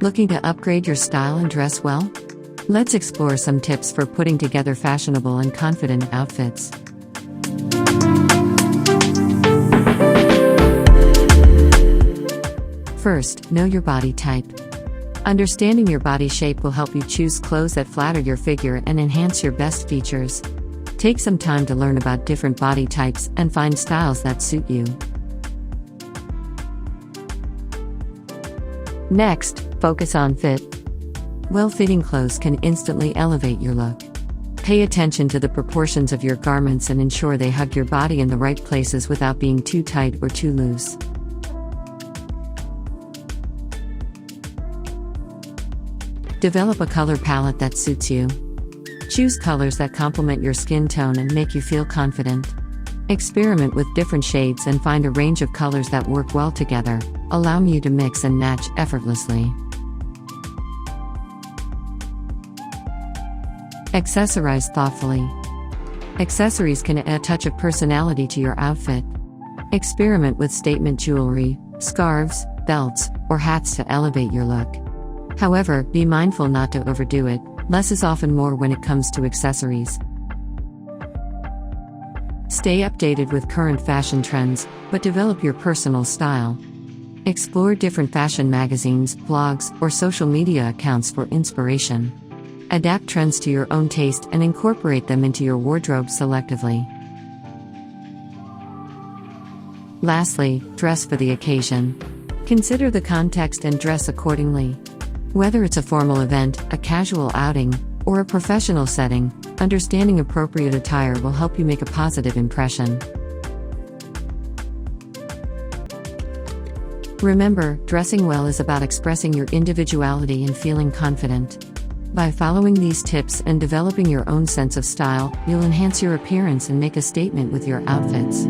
Looking to upgrade your style and dress well? Let's explore some tips for putting together fashionable and confident outfits. First, know your body type. Understanding your body shape will help you choose clothes that flatter your figure and enhance your best features. Take some time to learn about different body types and find styles that suit you. Next, focus on fit. Well-fitting clothes can instantly elevate your look. Pay attention to the proportions of your garments and ensure they hug your body in the right places without being too tight or too loose. Develop a color palette that suits you. Choose colors that complement your skin tone and make you feel confident. Experiment with different shades and find a range of colors that work well together, allowing you to mix and match effortlessly. Accessorize thoughtfully. Accessories can add a touch of personality to your outfit. Experiment with statement jewelry, scarves, belts, or hats to elevate your look. However, be mindful not to overdo it. Less is often more when it comes to accessories. Stay updated with current fashion trends, but develop your personal style. Explore different fashion magazines, blogs, or social media accounts for inspiration. Adapt trends to your own taste and incorporate them into your wardrobe selectively. Lastly, dress for the occasion. Consider the context and dress accordingly. Whether it's a formal event, a casual outing, or a professional setting, understanding appropriate attire will help you make a positive impression. Remember, dressing well is about expressing your individuality and feeling confident. By following these tips and developing your own sense of style, you'll enhance your appearance and make a statement with your outfits.